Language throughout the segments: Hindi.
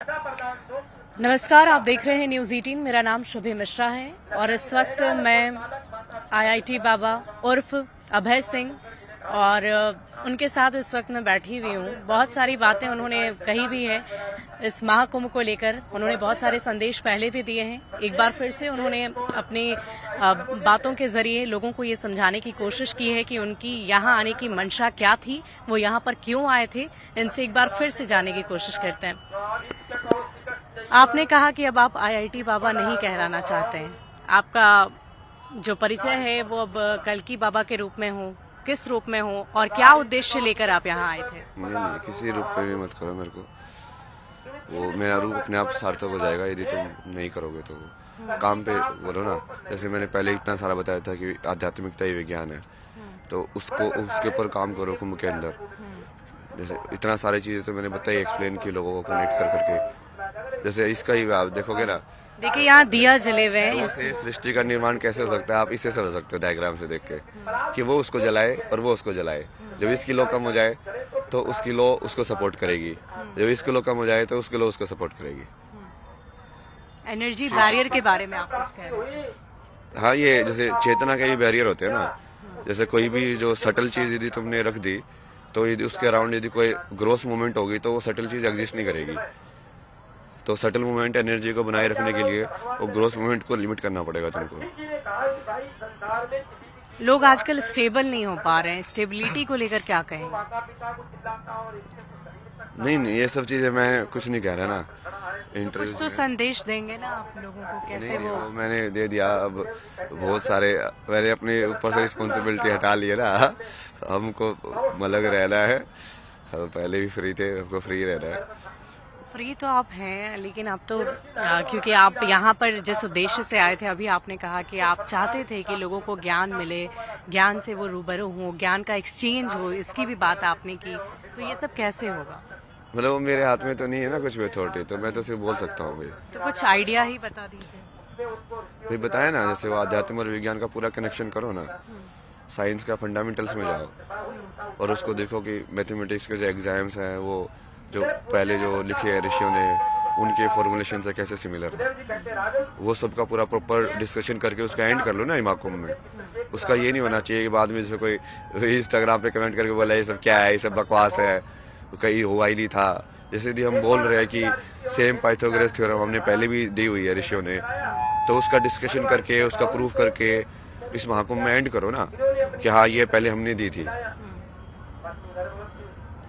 नमस्कार, आप देख रहे हैं न्यूज़ 18। मेरा नाम शुभे मिश्रा है और इस वक्त मैं आईआईटी बाबा उर्फ अभय सिंह और उनके साथ इस वक्त मैं बैठी हुई हूँ। बहुत सारी बातें उन्होंने कही भी हैं इस महाकुंभ को लेकर। उन्होंने बहुत सारे संदेश पहले भी दिए हैं। एक बार फिर से उन्होंने अपनी बातों के जरिए लोगों को ये समझाने की कोशिश की है कि उनकी यहाँ आने की मंशा क्या थी, वो यहाँ पर क्यों आए थे। इनसे एक बार फिर से जानने की कोशिश करते हैं। आपने कहा कि अब आप आईआईटी बाबा नहीं कहलाना चाहते हैं। आपका जो परिचय है वो अब कल्कि बाबा के रूप में हो, किस रूप में हो और क्या उद्देश्य लेकर आप यहाँ आए थे? नहीं, किसी रूप में भी मत करो मेरे को। वो मेरा रूप अपने आप सार्थक हो जाएगा यदि तुम नहीं करोगे तो। काम पे बोलो ना। जैसे मैंने पहले इतना सारा बताया था कि आध्यात्मिकता ही विज्ञान है, तो उसके ऊपर काम करो कुंभ के अंदर। जैसे इतना सारी चीजें तो मैंने बताई, एक्सप्लेन की लोगों को कनेक्ट कर करके। जैसे इसका ही आप देखोगे ना, देखिए यहाँ दिया जले हुए हैं। इससे सृष्टि का निर्माण कैसे हो सकता है आप इससे समझ सकते हो डायग्राम से देख के, कि वो उसको जलाए और वो उसको जलाए। जब इसकी लो कम हो जाए तो उसकी लो उसको सपोर्ट करेगी, जब इसकी लो कम हो जाए तो उसकी लो उसको सपोर्ट करेगी। एनर्जी बैरियर के बारे में आप कुछ कह रहे हैं? हाँ, ये जैसे चेतना के भी बैरियर होते हैं ना। जैसे कोई भी जो सटल चीज यदि तुमने रख दी तो यदि उसके अराउंड यदि कोई ग्रोस मूवमेंट होगी तो वो सटल चीज एग्जिस्ट नहीं करेगी। तो सटल मूवमेंट एनर्जी को बनाए रखने के लिए वो ग्रोस मूवमेंट को लिमिट करना पड़ेगा तुमको। लोग आजकल स्टेबल नहीं हो पा रहे हैं, स्टेबिलिटी को लेकर क्या कहेंगे? नहीं, ये सब चीजें मैं कुछ नहीं कह रहा ना। कुछ तो संदेश देंगे ना आप लोगों को, कैसे वो मैंने दे दिया। अब बहुत सारे मैंने अपने ऊपर से रिस्पॉन्सिबिलिटी हटा ली है ना। हमको अलग रहना है। हम पहले भी फ्री थे, हमको फ्री रहना है। फ्री तो आप हैं, लेकिन अब तो क्योंकि आप यहाँ पर जिस उद्देश्य से आए थे, अभी आपने कहा कि आप चाहते थे कि लोगों को ज्ञान मिले, ज्ञान से वो रूबरू हो, ज्ञान का एक्सचेंज हो, इसकी भी बात आपने की। तो ये सब कैसे होगा? मतलब वो मेरे हाथ में तो नहीं है ना कुछ भी अथॉरिटी, तो मैं तो सिर्फ बोल सकता हूँ भाई। तो कुछ आइडिया ही बता दीजिए। भाई बताया ना, जैसे वो आध्यात्म और विज्ञान का पूरा कनेक्शन करो ना। साइंस का फंडामेंटल्स में जाओ और उसको देखो कि मैथमेटिक्स के जो एग्जाम्स हैं वो जो पहले जो लिखे हैं ऋषियों ने, उनके फॉर्मुलेशन से कैसे सिमिलर है, वो सब का पूरा प्रॉपर डिस्कशन करके उसका एंड कर लो ना महाकुंभ में। उसका ये नहीं होना चाहिए कि बाद में जैसे कोई इंस्टाग्राम पे कमेंट करके बोला ये सब क्या है, ये सब बकवास है, कहीं हुआ ही नहीं था। जैसे यदि हम बोल रहे हैं कि सेम पाइथागोरस थ्योरम हमने पहले भी दी हुई है ऋषियों ने, तो उसका डिस्कशन करके उसका प्रूफ करके इस महाकुंभ में एंड करो ना कि हाँ ये पहले हमने दी थी।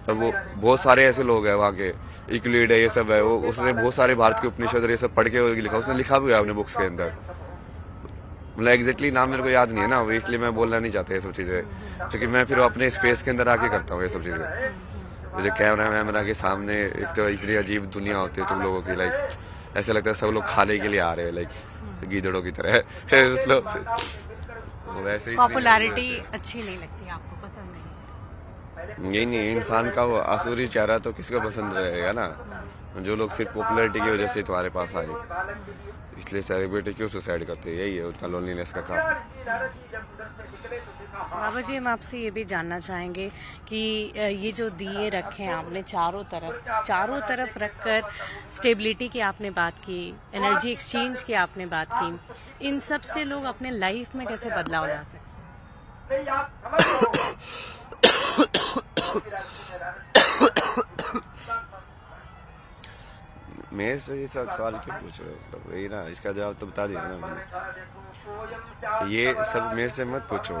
अब वो बहुत सारे ऐसे लोग हैं वहाँ के, इक्लिड है, ये सब है, वो उसने बहुत सारे भारत के उपनिषद और ये सब पढ़ के लिखा, उसने लिखा भी है अपने बुक्स के अंदर। मतलब एग्जैक्टली नाम मेरे को याद नहीं है ना, वो इसलिए मैं बोलना नहीं चाहता ये सब चीज़ें, क्योंकि मैं फिर अपने स्पेस के अंदर आके करता हूँ ये सब चीज़ें। मुझे कैमरा के सामने एक तो इसलिए अजीब दुनिया होती है तुम लोगों की, लाइक ऐसा लगता है सब लोग खाने के लिए आ रहे हैं, लाइक गीदड़ों की तरह। मतलब वैसे ही पॉपुलैरिटी अच्छी नहीं लगती आपको, पसंद नहीं? नहीं, इंसान का वो आसुरी चेहरा तो किसको पसंद रहेगा ना। जो लोग सिर्फ पॉपुलैरिटी की वजह से तुम्हारे पास आए, इसलिए सेलिब्रिटी क्यों सुसाइड करते हैं, यही है उनका लोनलीनेस का कारण। बाबा जी, हम आपसे ये भी जानना चाहेंगे कि ये जो दिए रखे हैं आपने चारों तरफ रखकर स्टेबिलिटी की आपने बात की, एनर्जी एक्सचेंज की आपने बात की, इन सब से लोग अपने लाइफ में कैसे बदलाव ला सकते? मेरे से ये सब सवाल क्यों पूछ रहे हो? मतलब वही ना, इसका जवाब तो बता दिया ना मैंने। ये सब मेरे से मत पूछो,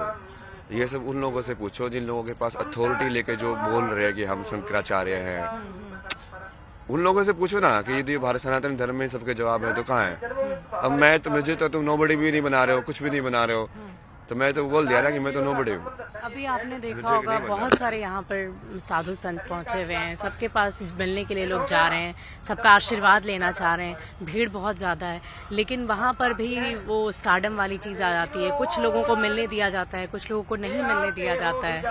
ये सब उन लोगों से पूछो जिन लोगों के पास अथॉरिटी लेके जो बोल रहे हैं कि हम शंकराचार्य हैं। उन लोगों से पूछो ना कि यदि भारत सनातन धर्म में सबके जवाब है तो कहाँ है? अब मुझे तो तुम नोबडी भी नहीं बना रहे हो, कुछ भी नहीं बना रहे हो, तो मैं तो बोल दिया ना कि मैं तो नोबडी हूँ। अभी आपने देखा होगा बहुत सारे यहाँ पर साधु संत पहुंचे हुए हैं, सबके पास मिलने के लिए लोग जा रहे हैं, सबका आशीर्वाद लेना चाह रहे हैं, भीड़ बहुत ज़्यादा है, लेकिन वहाँ पर भी वो स्टारडम वाली चीज़ आ जाती है। कुछ लोगों को मिलने दिया जाता है, कुछ लोगों को नहीं मिलने दिया जाता है।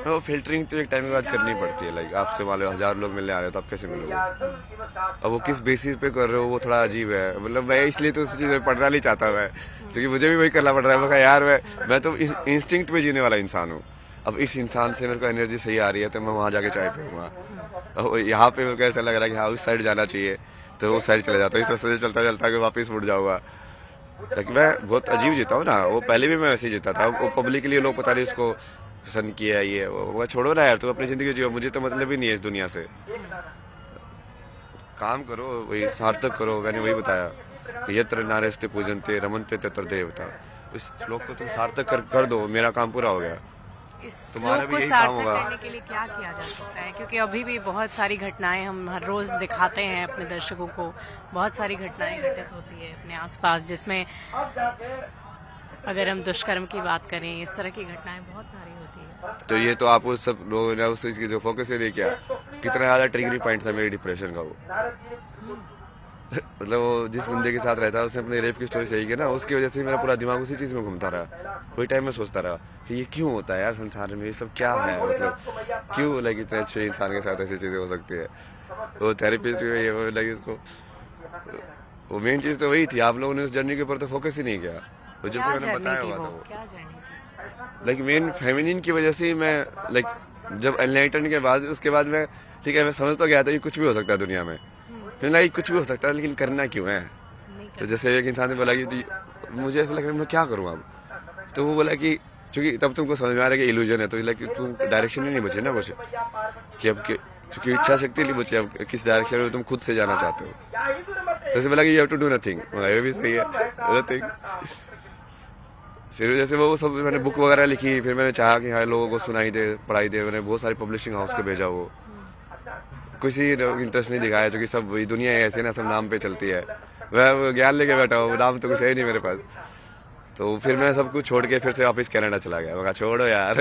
वो फिल्टरिंग तो एक टाइम के बाद करनी पड़ती है। लाइक आपसे मान लो 1000 लोग मिलने आ रहे हो तो आप कैसे मिलोगे? अब वो किस बेसिस पे कर रहे हो वो थोड़ा अजीब है। मतलब मैं इसलिए तो उस चीज़ में पढ़ना नहीं चाहता मैं, क्योंकि मुझे भी वही करना पड़ रहा है। मैं यार मैं तो इंस्टिंक्ट में जीने वाला इंसान हूँ। अब इस इंसान से मेरे को एनर्जी सही आ रही है तो मैं वहाँ जाके चाय पीऊंगा। और यहाँ पे मेरे को ऐसा लग रहा है कि हाँ उस साइड जाना चाहिए, तो उस साइड चले जाता हूँ, इस रास्ते से चलता चलता कि वापस मुड़ जाऊंगा। लेकिन मैं बहुत अजीब जीता हूँ ना, वो पहले भी मैं वैसे ही जीता था। वो पब्लिक के लिए लोग पता नहीं उसको पसंद किया है ये वो छोड़ो ना यार, तू अपनी जिंदगी जियो, मुझे तो मतलब ही नहीं है इस दुनिया से। काम करो, वही सार्थक करो। मैंने वही बताया कि यत्र नार्यस्ते पूजन्ते रमन्ते तत्र देवता। इस श्लोक को तुम सार्थक कर दो, मेरा काम पूरा हो गया। इस तुम्हारा श्लोक भी को यही काम सार्थक होगा। करने के लिए क्या किया जा सकता है? क्योंकि अभी भी बहुत सारी घटनाएं हम हर रोज दिखाते हैं अपने दर्शकों को, बहुत सारी घटनाएं घटित होती है अपने आसपास, जिसमें अगर हम दुष्कर्म की बात करें, इस तरह की घटनाएं बहुत सारी होती है। तो ये तो आप उस सब लोगों ने उस चीज की जो फोकस ही नहीं किया, कितना ज्यादा ट्रिगरिंग पॉइंट था मेरे डिप्रेशन का वो। मतलब वो जिस बंदे के साथ रहता है उसने अपने रेप की स्टोरी सही की ना, उसकी वजह से मेरा पूरा दिमाग उसी चीज में घूमता रहा। वही टाइम में सोचता रहा कि ये क्यों होता है यार संसार में, ये सब क्या है, मतलब क्यों लाइक इतने अच्छे इंसान के साथ ऐसी चीजें हो सकती है। वो थेरेपिस्ट भी वो लाइक उसको, वो मेन चीज तो वही थी। आप लोगों ने उस जर्नी के ऊपर तो फोकस ही नहीं किया, वो जो क्या मैंने जर्नी बताया थी हुआ था वो? वो। क्या जर्नी थी? लाइक मेन फेमिनिन की वजह से ही मैं लाइक जब एनलाइटन के बाद उसके बाद मैं ठीक है मैं समझ तो गया था कि कुछ भी हो सकता है दुनिया में, फिर लाइक कुछ भी हो सकता है लेकिन करना क्यों है। नहीं तो जैसे एक इंसान ने बोला कि मुझे ऐसा लग रहा है मैं क्या करूँ अब, तो वो बोला कि चूंकि तब तुमको समझ में आ रहा है कि इल्यूजन है, तो लाइक तुम डायरेक्शन ही नहीं बचे ना कुछ कि अब चूंकि इच्छा शक्ति नहीं बची, अब किस डायरेक्शन में तुम खुद से जाना चाहते हो। तो ऐसे बोला कि you have to do nothing, ये भी सही है, नथिंग। फिर जैसे वो सब मैंने बुक वगैरह लिखी, फिर मैंने चाहा कि हाँ लोगों को सुनाई दे, पढ़ाई दे। मैंने बहुत सारी पब्लिशिंग हाउस को भेजा, वो किसी इंटरेस्ट नहीं दिखाया, क्योंकि सब वही दुनिया है ऐसे ना, सब नाम पे चलती है। मैं ज्ञान लेके बैठा हूँ, नाम तो कुछ है ही नहीं मेरे पास। तो फिर मैं सब कुछ छोड़ के फिर से वापस कनाडा चला गया। मैं कहा छोड़ो यार,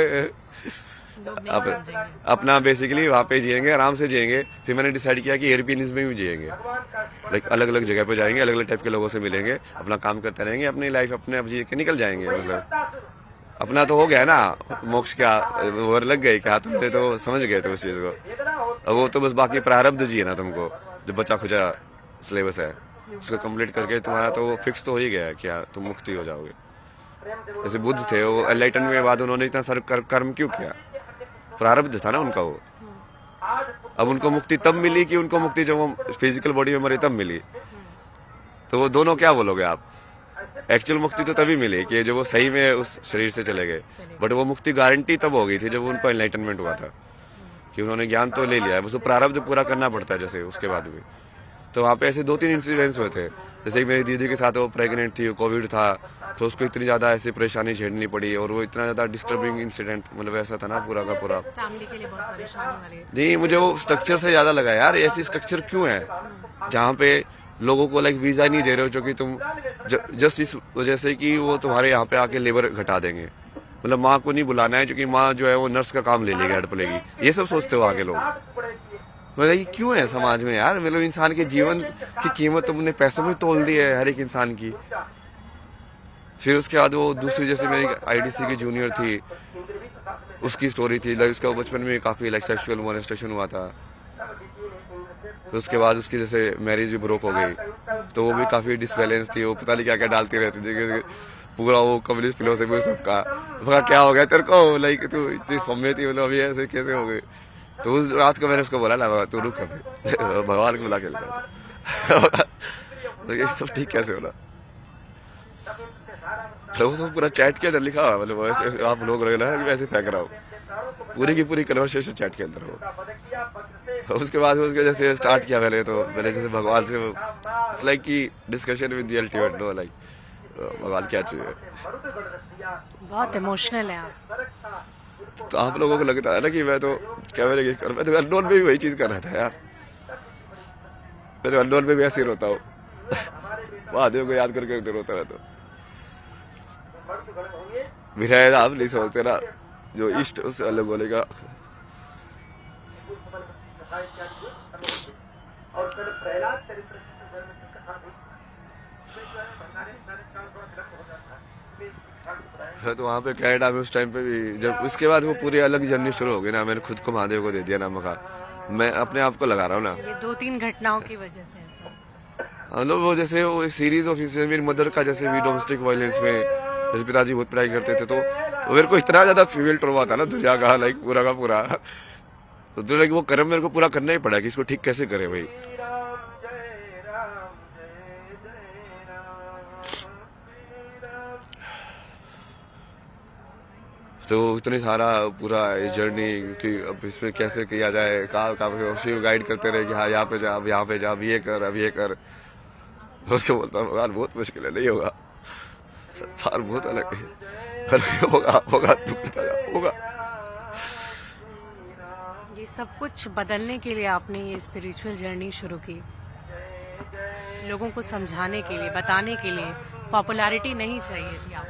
लोग नहीं अब समझेंगे। अपना बेसिकली वहाँ पे जिएंगे, आराम से जिएंगे। फिर मैंने डिसाइड किया कि एयरपीनीज में भी जिएंगे, लाइक अलग अलग जगह पे जाएंगे, अलग अलग टाइप के लोगों से मिलेंगे, अपना काम करते रहेंगे, अपनी लाइफ अपने अब जी के निकल जाएंगे। मतलब अपना तो हो गया ना मोक्ष, क्या वो लग गई क्या, तुमने तो समझ गए थे उस चीज को। अब वो तो बस बाकी प्रारब्ध जी है ना, तुमको जो बचा खुचा सिलेबस है उसको कंप्लीट करके तुम्हारा तो फिक्स तो हो ही गया है क्या तुम मुक्ति हो जाओगे। जैसे बुद्ध थे, वो एनलाइटन के बाद उन्होंने इतना सारा कर्म क्यों किया, प्रारब्ध था ना उनका वो। अब उनको मुक्ति तब मिली कि उनको मुक्ति जब वो फिजिकल बॉडी में मरे तब मिली। तो वो दोनों क्या बोलोगे आप, एक्चुअल मुक्ति तो तभी मिली कि जब वो सही में उस शरीर से चले गए, बट वो मुक्ति गारंटी तब हो गई थी जब उनको एनलाइटनमेंट हुआ था, कि उन्होंने ज्ञान तो ले लिया है, बस वो प्रारब्ध पूरा करना पड़ता है जैसे उसके बाद भी। तो वहाँ पे ऐसे 2-3 इंसिडेंट्स हुए थे। जैसे मेरी दीदी के साथ वो प्रेग्नेंट थी, कोविड था, तो उसको इतनी ज़्यादा ऐसी परेशानी झेलनी पड़ी, और वो इतना ज़्यादा डिस्टर्बिंग इंसिडेंट मतलब ऐसा था ना पूरा का पूरा। फैमिली के लिए बहुत परेशानी वाली। जी मुझे वो स्ट्रक्चर से ज़्यादा लगा यार, ऐसी स्ट्रक्चर क्यों है जहाँ पे लोगों को लाइक वीज़ा नहीं दे रहे हो, जो कि तुम जस्ट इस वजह से कि वो तुम्हारे यहाँ पे आके लेबर घटा देंगे। मतलब माँ को नहीं बुलाना है क्योंकि माँ जो है वो नर्स का काम ले लेगी, हड़प लेगी, ये सब सोचते हो आगे लोग। मतलब ये क्यों है समाज में यार, मतलब इंसान के जीवन की कीमत तुमने पैसों में तोल दी है हर एक इंसान की। फिर उसके बाद वो दूसरी जैसे मेरी आईडीसी की जूनियर थी, उसकी स्टोरी थी लाइक उसका बचपन में काफी लाइक सेक्सुअल मोलेस्टेशन हुआ था। तो उसके बाद उसकी जैसे मैरिज भी ब्रोक हो गई, तो वो भी काफी डिसबैलेंस थी, वो पता नहीं क्या क्या डालती रहती थी, पूरा वो कम्युनिस्ट फिलोसफी सबका। क्या हो गया तेरे को, लाइक तू इतनी सौम्य थी, मतलब अभी ऐसे कैसे हो गई। तो उस रात को मैंने उसको बोला ना तू रुक अभी, भगवान को बुला के लेता तो ये सब ठीक कैसे होला। तो वो पूरा चैट के अंदर लिखा हुआ, मतलब ऐसे आप लोग वैसे फेंक रहा हूँ, पूरी की पूरी कन्वर्सेशन चैट के अंदर हो। उसके बाद उसके जैसे स्टार्ट किया मैंने, तो मैंने जैसे भगवान से इट्स लाइक की discussion with the ultimate no, like भगवान क्या चाहिए। बहुत इमोशनल है आप। तो आप लोगों को लगता है ना कि मैं तो क्या मैं तो अननोन में भी वही चीज कर रहा था यार, मैं तो अननोन में भी ऐसे ही रोता हूँ महादेव को याद करके रोता रहता हूँ। मेरा आप नहीं समझते ना, जो इष्ट उससे अलग होने का। तो वहाँ पे कनाडा में उस टाइम पे भी जब उसके बाद वो पूरी अलग जर्नी शुरू हो गई ना, मैंने खुद को महादेव को दे दिया नाम का, मैं अपने आप को लगा रहा हूँ ना। ये 2-3 घटनाओं की वजह से ऐसा। हम लोग वो जैसे वो सीरीज ऑफ मेरी मदर का जैसे भी डोमेस्टिक वायलेंस में जैसे पिताजी बहुत पढ़ाई करते थे, तो मेरे को इतना ज्यादा फीमेल ट्रॉमा था ना दुनिया का, लाइक पूरा का पूरा तो लगे वो कर्म मेरे को पूरा करना ही पड़ा कि इसको ठीक कैसे करे भाई। तो इतने सारा पूरा जर्नी कि अब इसमें कैसे किया जाए, कहाँ शिव गाइड करते रहे कि हाँ यहाँ पे जा, अब यहाँ पे जा, अब ये कर, अब ये कर। उसको बोलता भगवान बहुत मुश्किल है, नहीं होगा, संसार बहुत अलग है, पर होगा होगा, तू करता जा, होगा। ये सब कुछ बदलने के लिए आपने ये स्पिरिचुअल जर्नी शुरू की, लोगों को समझाने के लिए, बताने के लिए। पॉपुलैरिटी नहीं चाहिए थी आपको।